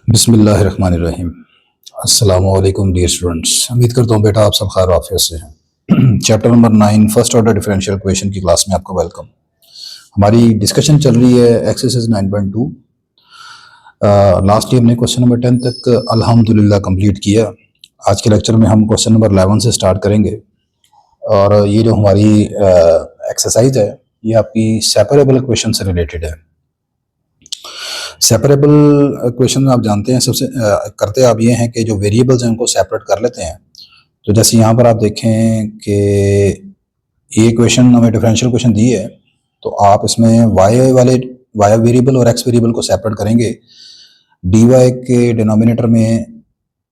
बिस्मिल्लाहिर्रहमानिर्रहीम। अस्सलामुअलैकुम dear students, उम्मीद करता हूँ बेटा आप सब खैर आफियत से हैं। Chapter number 9 first order differential equation की क्लास में आपको वेलकम। हमारी डिस्कशन चल रही है एक्सरसाइज 9.2। लास्टली हमने क्वेश्चन नंबर 10 तक अल्हम्दुलिल्लाह कंप्लीट किया। आज के लेक्चर में हम क्वेश्चन नंबर 11 से स्टार्ट करेंगे। और ये जो हमारी एक्सरसाइज है ये आपकी सेपरेबल इक्वेशन से रिलेटेड है। सेपरेबल इक्वेशन में आप जानते हैं सबसे करते आप ये हैं कि जो वेरिएबल्स हैं उनको सेपरेट कर लेते हैं। तो जैसे यहाँ पर आप देखें कि ये इक्वेशन हमें डिफरेंशियल इक्वेशन दी है, तो आप इसमें y वेरिएबल और x वेरिएबल को सेपरेट करेंगे। dy के डिनोमिनेटर में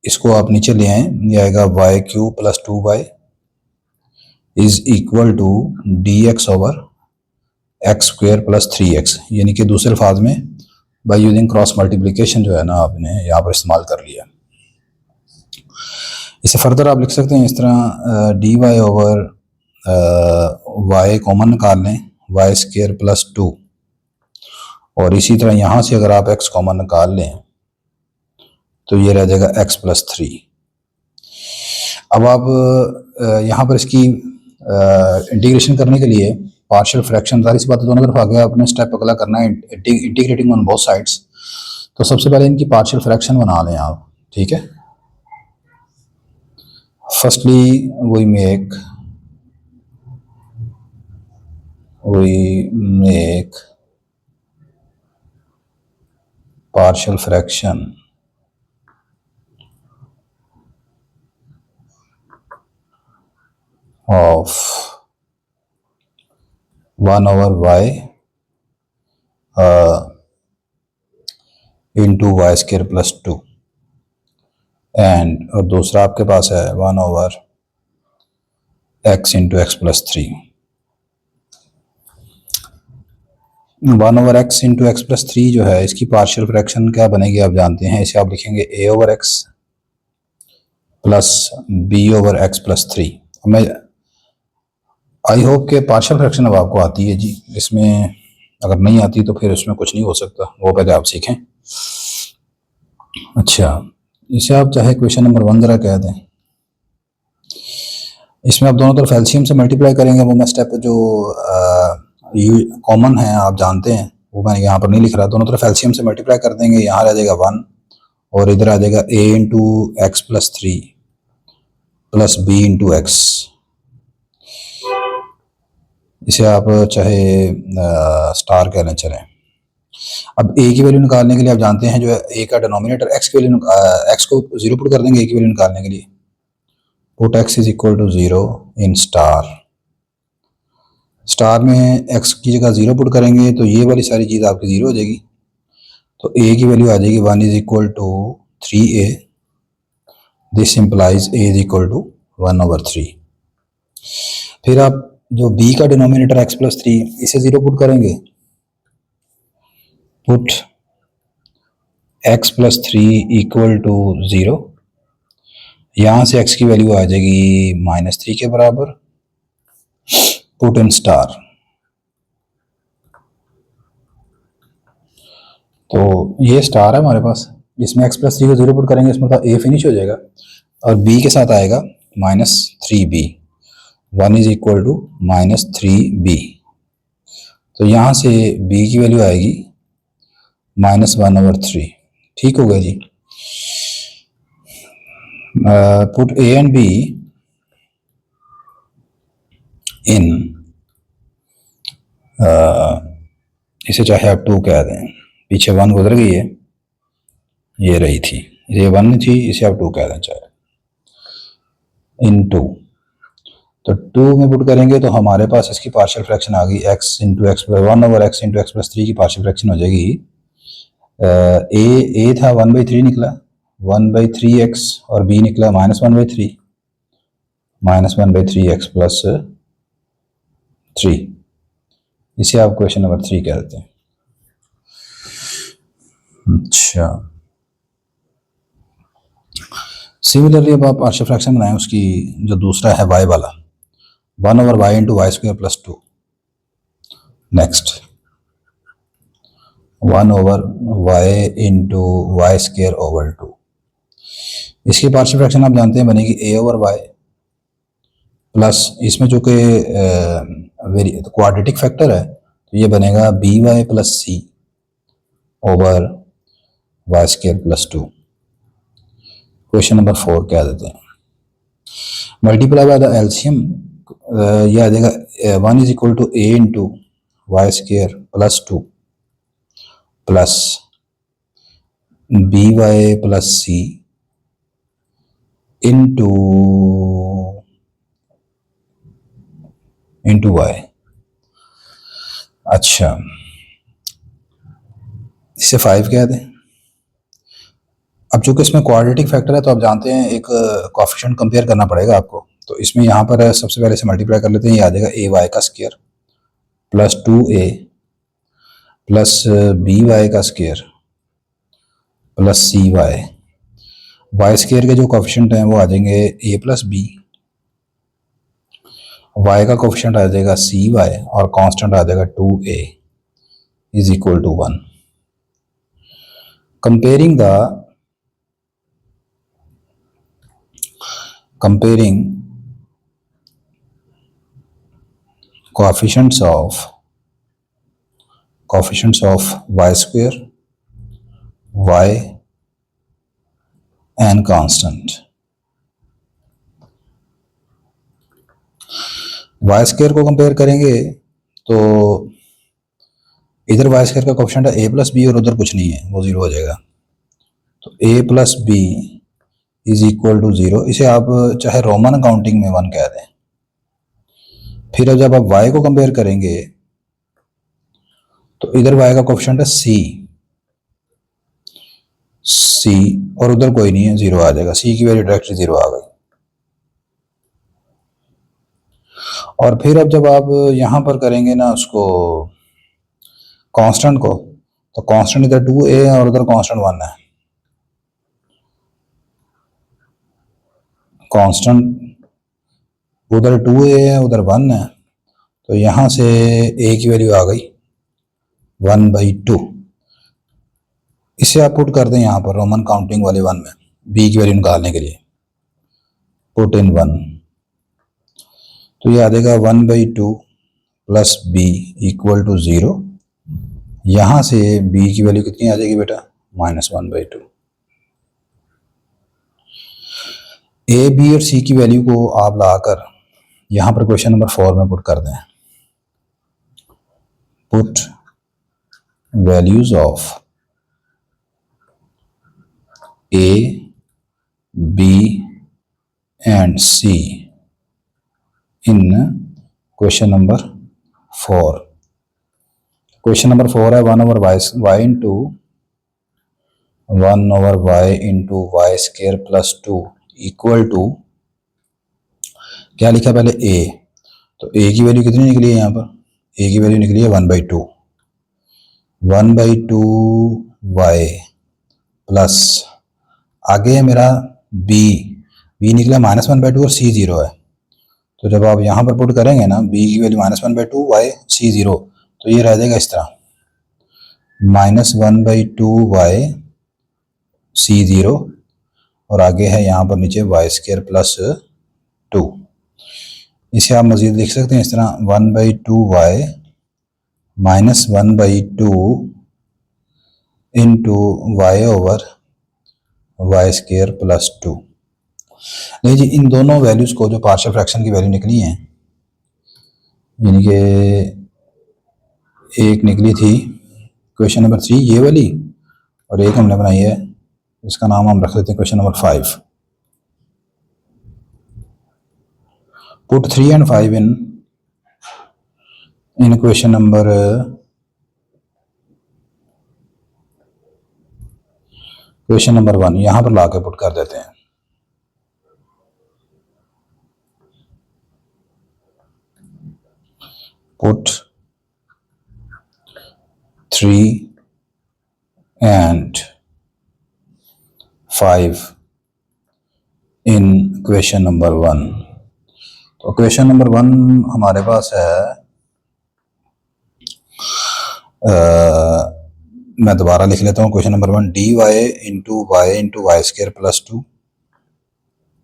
इसको आप नीचे ले आएँ, ये आएगा y cube plus 2y is equal to dx over x square plus 3x, यानी कि दूसरे अल्फाज में बाय यूजिंग क्रॉस मल्टीप्लिकेशन जो है ना आपने यहाँ पर इस्तेमाल कर लिया। इसे फर्दर आप लिख सकते हैं इस तरह, d y over y common निकाल लें, वाई स्क्वेयर प्लस 2, और इसी तरह यहाँ से अगर आप x कॉमन निकाल लें तो ये रह जाएगा x प्लस 3। अब आप यहाँ पर इसकी इंटीग्रेशन करने के लिए पार्शियल फ्रैक्शन, सारी सी बात दोनों तरफ आ गया, अपने स्टेप अगला करना है इंटीग्रेटिंग ऑन बोथ साइड्स। तो सबसे पहले इनकी पार्शियल फ्रैक्शन बना लें आप, ठीक है। Firstly we make partial fraction of 1 over y into y square plus 2, and और दूसरा आपके पास है 1 over x into x plus 3। 1 over x into x plus 3 जो है इसकी पार्शियल फ्रैक्शन क्या बनेगी आप जानते हैं। इसे आप लिखेंगे a over x plus b over x plus 3। मैं आई होप के पार्शियल फ्रैक्शन अब आपको आती है जी। इसमें अगर नहीं आती तो फिर इसमें कुछ नहीं हो सकता, वो पहले आप सीखें। अच्छा, इसे आप चाहे क्वेश्चन नंबर 1 जरा कह दें। इसमें आप दोनों तरफ एलसीएम से मल्टीप्लाई करेंगे। वो मैं स्टेप जो कॉमन है आप जानते हैं, वो मैं यहाँ पर नहीं लिख रहा। दोनों तरफ एलसीएम से मल्टीप्लाई कर देंगे, यहाँ आ जाएगा 1 और इधर आ जाएगा a into x plus 3 plus b into x. इसे आप चाहे स्टार कहना चलें। अब a की वैल्यू निकालने के लिए आप जानते हैं जो है a का डिनोमिनेटर x की वैल्यू, x को 0 पुट कर देंगे a की वैल्यू निकालने के लिए। Put x is equal to 0 in star. Star में x की जगह 0 पुट करेंगे तो ये वाली सारी चीज़ आपकी 0 हो जाएगी। तो a की वैल्यू आ जाएगी 1 is equal to 3a। This implies a is equal to 1 over 3। फिर आप जो b का डिनोमिनेटर x प्लस 3 इसे 0 पुट करेंगे। Put x plus 3 equal to 0, यहाँ से x की वैल्यू आ जाएगी -3 के बराबर। पुट इन स्टार, तो ये स्टार है हमारे पास, इसमें x प्लस 3 को 0 पुट करेंगे, इसमें तो a फिनिश हो जाएगा और b के साथ आएगा -3b। 1 is equal to -3b। तो यहाँ से b की वैल्यू आएगी -1 over 3। ठीक हो गया जी। पुट a एंड b इन, इसे चाहे आप 2 कह दें, पीछे 1 गुजर गई है, ये रही थी, ये 1 थी, इसे आप 2 कह दें चाहे, इन 2। तो 2 में पुट करेंगे तो हमारे पास इसकी पार्शियल फ्रैक्शन आ गई x into x plus 1 over x into x plus 3 की पार्शियल फ्रैक्शन हो जाएगी। a था 1/3 निकला, 1/3x, और b निकला -1/3, -1/3x प्लस 3। इसे आप क्वेश्चन नंबर 3 कह देते हैं। अच्छा, सिमिलरली अब आप पार्शियल फ्रैक्शन बनाएं उसकी, जो दूसरा है y वाला, 1 over y into y square plus 2। Next 1 over y into y square over 2। इसकी पार्शियल फ्रैक्शन आप जानते हैं बनेगी ए ओवर वाई प्लस इसमें जो कि क्वाड्रेटिक फैक्टर है तो ये बनेगा b y plus c over y square plus 2। Question number 4 क्या देते हैं, मल्टीप्लाई बाय द एलसीएम, ये आ जाएगा 1 is equal to a into y square plus 2 plus b y plus c into y. अच्छा, इससे 5 क्या दें। अब चूंकि इसमें क्वाड्रेटिक फैक्टर है तो आप जानते हैं एक कोएफिशिएंट कंपेयर करना पड़ेगा आपको, तो इसमें यहाँ पर सबसे पहले से मल्टीप्लाई कर लेते हैं। ये आ जाएगा ए वाई का square plus 2a plus b y का square plus c y. Y square के जो कोएफिशिएंट हैं वो आ जाएंगे a प्लस बी, वाई का कोएफिशिएंट आ जाएगा सी वाई और कांस्टेंट आ जाएगा 2a is equal to 1। comparing coefficients of y square, y and constant। y square को कंपेयर करेंगे तो इधर y स्क्वायर का कोएफिशिएंट है a प्लस बी और उधर कुछ नहीं है, वो 0 हो जाएगा। तो a plus b is equal to 0। इसे आप चाहे रोमन काउंटिंग में 1 कह दें। फिर जब आप y को कंपेयर करेंगे तो इधर y का कोएफिशिएंट है c और उधर कोई नहीं है, 0 आ जाएगा। c की वैल्यू डायरेक्टली 0 आ गई। और फिर अब जब आप यहाँ पर करेंगे ना उसको कांस्टेंट को, तो कांस्टेंट इधर 2a है और उधर कांस्टेंट 1 है। कांस्टेंट उधर 2a है उधर 1 है, तो यहाँ से a की वैल्यू आ गई 1/2। इसे आप पुट कर दें यहाँ पर रोमन काउंटिंग वाले 1 में b की वैल्यू निकालने के लिए, पुट इन 1। तो ये आ जाएगा 1/2 प्लस b इक्वल टू 0। यहाँ से b की वैल्यू कितनी आ जाएगी बेटा, -1/2। a b और c की वैल्यू को आप लाकर यहाँ पर क्वेश्चन नंबर 4 में पुट कर दें। Put values of a b and c in question number 4। Question number 4 है 1 over y into 1 over y into y square plus 2 equal to, क्या लिखा पहले a, तो a की वैल्यू कितनी निकली है यहाँ पर, a की वैल्यू निकली है 1/2। 1/2 y प्लस आगे है मेरा b निकला -1/2 और c 0 है। तो जब आप यहाँ पर पुट करेंगे ना b की वैल्यू -1/2 y c 0, तो ये रह जाएगा इस तरह -1/2 y c 0 और आगे है यहाँ पर नीचे वाई स्क्वायर प्लस 2। इसे आप मज़ीद लिख सकते हैं इस तरह 1/2 y -1/2 into y over y square plus 2। नहीं जी, इन दोनों वैल्यूज़ को जो पार्शियल फ्रैक्शन की वैल्यू निकली है, यानी कि एक निकली थी क्वेश्चन नंबर 3 ये वाली, और एक हमने बनाई है, इसका नाम हम रख लेते हैं question number 5। Put 3 and 5 in question number 1 यहाँ पर ला के पुट कर देते हैं। Put 3 and 5 in question number 1। तो क्वेश्चन नंबर 1 हमारे पास है मैं दोबारा लिख लेता हूँ question number 1, dy into y square plus 2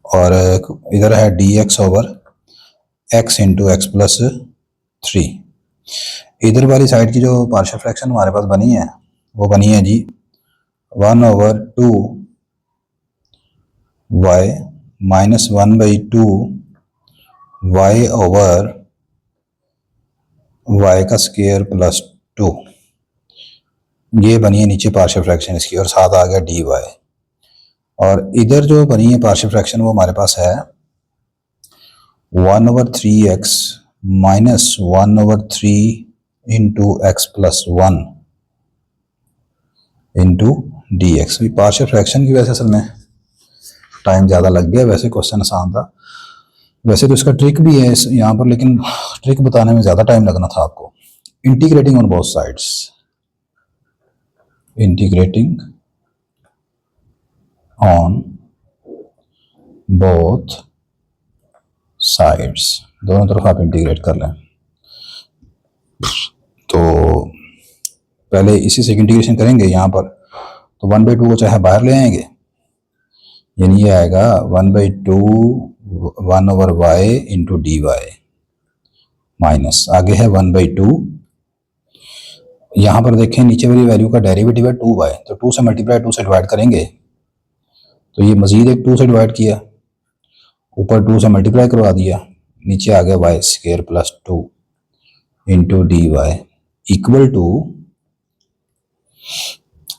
और इधर है dx over x into x plus 3। इधर वाली साइड की जो पार्शियल फ्रैक्शन हमारे पास बनी है वो बनी है जी 1/2 y minus 1/2 y over y का स्क्वायर प्लस 2। ये बनी है नीचे पार्शियल फ्रैक्शन इसकी और साथ आ गया dy। और इधर जो बनी है पार्शियल फ्रैक्शन वो हमारे पास है 1/3x minus 1/3 into x plus 1 into D x. Partial fraction की वजह से असल में टाइम ज़्यादा लग गया, वैसे क्वेश्चन आसान था। वैसे तो इसका ट्रिक भी है यहाँ पर, लेकिन ट्रिक बताने में ज़्यादा टाइम लगना था आपको। Integrating on both sides, integrating on both sides, दोनों तरफ आप इंटीग्रेट कर लें। तो पहले इसी से इंटीग्रेशन करेंगे यहाँ पर, तो 1/2 को चाहे बाहर ले आएंगे, यानी ये आएगा 1/2 1/y into d Y minus आगे है 1/2। यहाँ पर देखें नीचे वाली वैल्यू का डेरिवेटिव है 2y, तो 2 से मल्टीप्लाई 2 से डिवाइड करेंगे तो ये मजीद एक 2 से डिवाइड किया, ऊपर 2 से मल्टीप्लाई करवा दिया, नीचे आ गया y square plus 2 into d y equal to,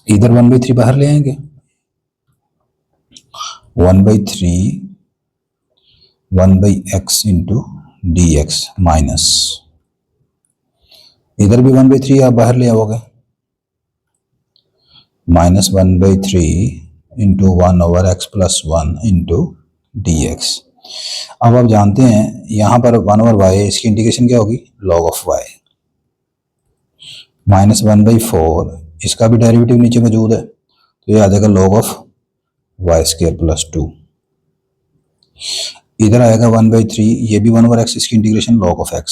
इधर 1/3 बाहर ले आएंगे, 1/3 1/x into D x minus, इधर भी 1/3 आप बाहर ले आओगे, minus 1/3 into 1/x plus 1 into D x. अब आप जानते हैं यहाँ पर 1/y, इसकी इंटीग्रेशन क्या होगी, log ऑफ y माइनस 1/4, इसका भी डेरिवेटिव नीचे मौजूद है तो ये आ जाएगा log of y square plus 2। इधर आएगा 1/3, ये भी 1/x, इसकी integration log of x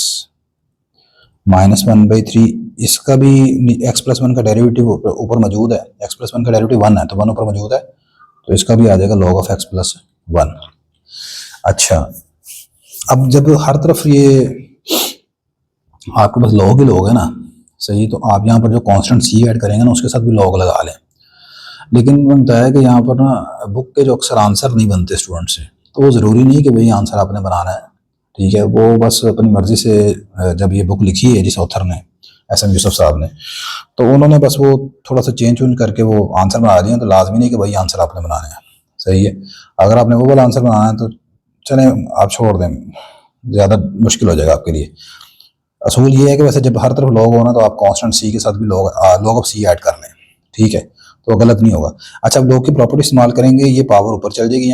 minus 1/3, इसका भी x प्लस 1 का डेरिवेटिव ऊपर मौजूद है, x प्लस 1 का डेरिवेटिव 1 है तो 1 ऊपर मौजूद है तो इसका भी आ जाएगा log ऑफ x प्लस 1। अच्छा, अब जब हर तरफ ये आपके पास log ही log है ना, सही, तो आप यहाँ पर जो कांस्टेंट c ऐड करेंगे ना उसके साथ भी log लगा लें। लेकिन बनता है कि यहाँ पर ना बुक के जो अक्सर आंसर नहीं बनते स्टूडेंट से, तो वो ज़रूरी नहीं कि भाई आंसर आपने बनाना है, ठीक है, वो बस अपनी मर्ज़ी से जब ये बुक लिखी है जिस ऑथर ने, SM यूसुफ साहब ने, तो उन्होंने बस वो थोड़ा सा चेंज करके वो आंसर बना दिए, तो लाजमी नहीं कि भाई आंसर आपने बनाना है, सही है। अगर आपने वो वाला आंसर बनाना है तो चलें आप छोड़ दें, ज़्यादा मुश्किल हो जाएगा आपके लिए। असूल ये है कि वैसे जब हर तरफ log हो ना तो आप कांस्टेंट c के साथ भी log ऑफ c ऐड कर लें, ठीक है, तो गलत नहीं होगा। अच्छा, अब log की प्रॉपर्टी इस्तेमाल करेंगे, ये पावर ऊपर चल जाएगी,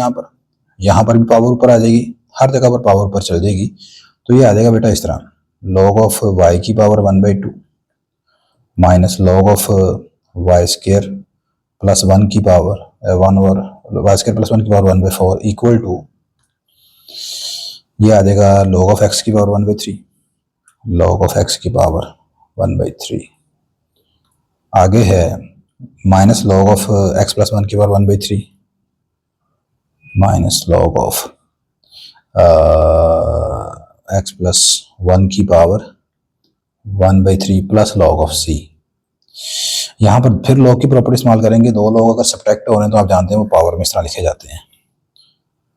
यहाँ पर भी पावर ऊपर आ जाएगी, हर जगह पर पावर ऊपर चल जाएगी, तो ये आ जाएगा बेटा इस तरह, log ऑफ y की power 1/2 minus log of y square plus 1 की पावर 1 और y स्क्वायर प्लस 1 की पावर 1/4 इक्वल टू, ये आ जाएगा log ऑफ x की पावर 1/3, log ऑफ x की पावर 1/3 आगे है minus log of x plus 1 की power 1/3 minus log of x plus 1 की power 1/3 plus log of c। यहाँ पर फिर log की प्रॉपर्टी इस्तेमाल करेंगे, दो log अगर सब्ट्रैक्ट हो रहे हैं तो आप जानते हैं वो पावर में इस तरह लिखे जाते हैं,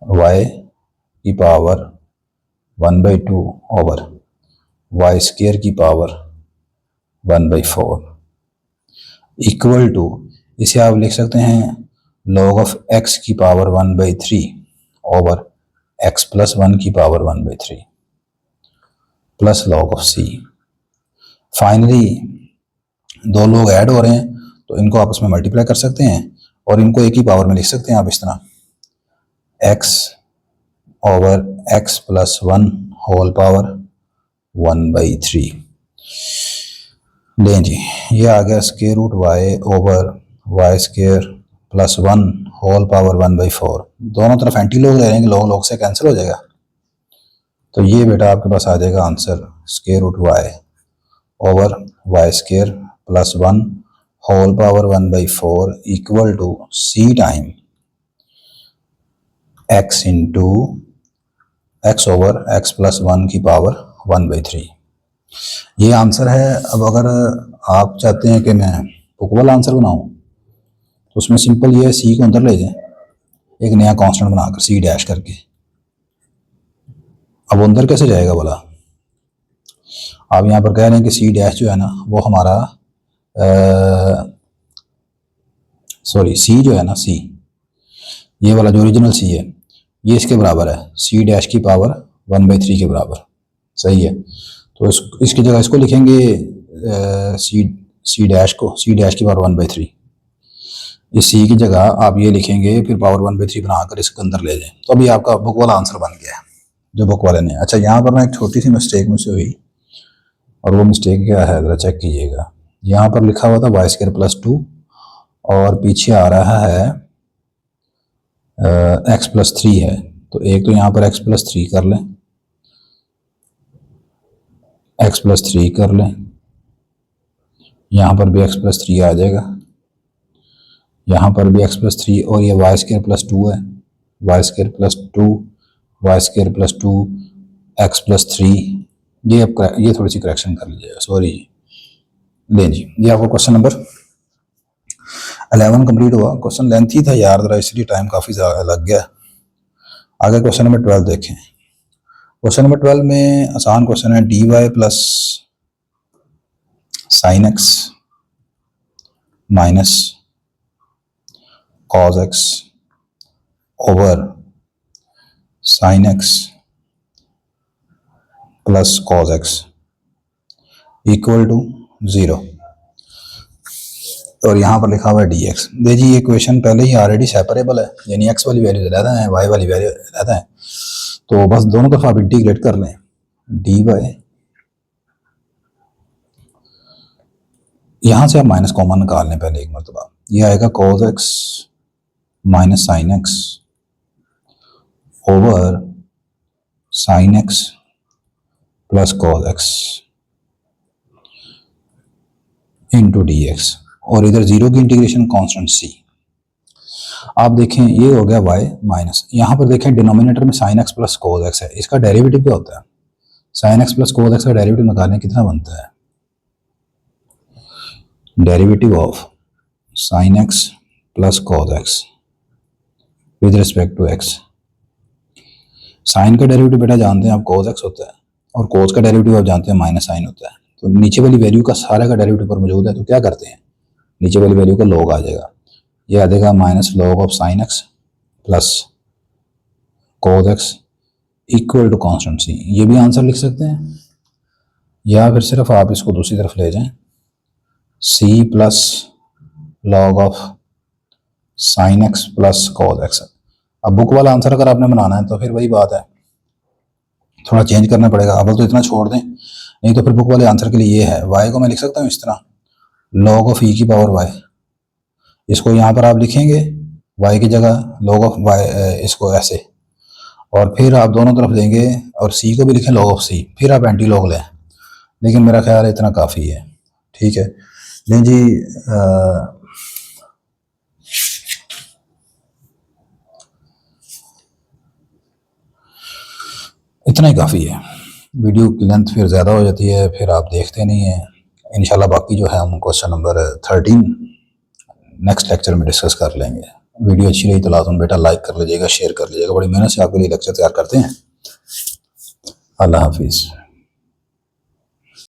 y की पावर 1/2 ओवर y स्क्वायर की पावर 1/4 इक्वल टू, इसे आप लिख सकते हैं log ऑफ x की पावर 1/3 ओवर x प्लस 1 की power 1/3 plus log of c। Finally दो लोग ऐड हो रहे हैं तो इनको आपस में मल्टीप्लाई कर सकते हैं और इनको एक ही पावर में लिख सकते हैं आप इस तरह, x over x plus 1 whole power 1/3। लें जी, ये आ गया square root y over y square plus 1 whole power 1/4। दोनों तरफ एंटी लॉग ले लेंगे, लॉग लॉग से कैंसिल हो जाएगा, तो ये बेटा आपके पास आ जाएगा answer square root y over y square plus 1 whole power 1/4 equal to c time x into x over x plus 1 की पावर 1/3। ये आंसर है। अब अगर आप चाहते हैं कि मैं बुक वाला आंसर बनाऊं तो उसमें सिंपल ये है, सी को अंदर ले जाएं, एक नया कांस्टेंट बनाकर सी डैश करके। अब अंदर कैसे जाएगा बोला? आप यहाँ पर कह रहे हैं कि सी डैश जो है ना वो हमारा सॉरी सी जो है ना, सी ये वाला जो ओरिजिनल सी है ये इसके बराबर है, सी डैश की पावर 1/3 के बराबर। सही है। तो इसकी जगह इसको लिखेंगे सी डैश को, सी डैश की पावर 1/3। इस सी की जगह आप ये लिखेंगे, फिर पावर 1/3 बनाकर इसके अंदर ले जाएं। तो अभी आपका बुक वाला आंसर बन गया है जो बुक वाले ने। अच्छा, यहाँ पर ना एक छोटी सी मिस्टेक मुझसे हुई, और वो मिस्टेक क्या है ज़रा चेक कीजिएगा। यहाँ पर लिखा हुआ था y² + 2 और पीछे आ रहा है x + 3 है। तो एक तो यहाँ पर x + 3 कर लें, x + 3 कर लें, यहाँ पर भी x + 3 आ जाएगा, यहाँ पर भी x + 3, और ये y² + 2 है, y² + 2 y² + 2 x + 3। ये अब ये थोड़ी सी करेक्शन कर लीजिएगा, सॉरी। लें जी, ये आपको क्वेश्चन नंबर 11 कंप्लीट हुआ। क्वेश्चन लेंथी था यार ज़रा, इसलिए टाइम काफ़ी ज़्यादा लग गया। आगे क्वेश्चन नंबर 12 देखें। क्वेश्चन नंबर 12 में आसान क्वेश्चन है, dy + sin x minus cos x over sin x plus cos x equal to 0, और यहाँ पर लिखा हुआ है dx। दे जी, ये क्वेश्चन पहले ही ऑलरेडी सेपरेबल है, यानी x वाली वैल्यू ज़्यादा है, y वाली वैल्यू ज़्यादा है, तो बस दोनों तरफ आप इंटीग्रेट कर लें। dy, यहाँ से आप माइनस कॉमन निकाल लें पहले एक मरतबा, ये आएगा cos x minus sin x over sin x plus cos x into dx, और इधर 0 की इंटीग्रेशन कांस्टेंट c। आप देखें ये हो गया y माइनस, यहाँ पर देखें डिनोमिनेटर में sin x plus cos x है, इसका डेरिवेटिव क्या होता है? sin x plus cos x का डेरिवेटिव निकालने कितना बनता है? Derivative of sin x plus cos x with respect to x। Sine का डेरिवेटिव बेटा जानते हैं आप cos x होता है, और cos का डेरिवेटिव आप जानते हैं माइनस साइन होता है। तो नीचे वाली वैल्यू का सारा का डेरिवेटिव पर मौजूद है, तो क्या करते हैं, नीचे वाली वैल्यू का लॉग आ जाएगा, ये आ जाएगा minus log of sin x plus cos x equal to constant c। ये भी आंसर लिख सकते हैं, या फिर सिर्फ आप इसको दूसरी तरफ ले जाएं, c plus log of sin x plus cos x। अब बुक वाला आंसर अगर आपने बनाना है तो फिर वही बात है, थोड़ा चेंज करना पड़ेगा। अब तो इतना छोड़ दें, नहीं तो फिर बुक वाले आंसर के लिए ये है, y को मैं लिख सकता हूँ इस तरह, log ऑफ e की पावर y। इसको यहाँ पर आप लिखेंगे y की जगह log ऑफ y, इसको ऐसे, और फिर आप दोनों तरफ देंगे, और c को भी लिखें log ऑफ c, फिर आप एंटी लॉग लें। लेकिन मेरा ख्याल है इतना काफ़ी है, ठीक है। नहीं जी, इतना ही काफ़ी है। वीडियो की लेंथ फिर ज़्यादा हो जाती है, फिर आप देखते नहीं हैं। इंशाल्लाह बाकी जो है हम क्वेश्चन नंबर 13 नेक्स्ट लेक्चर में डिस्कस कर लेंगे। वीडियो अच्छी रही तो लाजम बेटा लाइक कर लीजिएगा, शेयर कर लीजिएगा। बड़ी मेहनत से आपके लिए लेक्चर तैयार करते हैं। अल्लाह हाफिज़।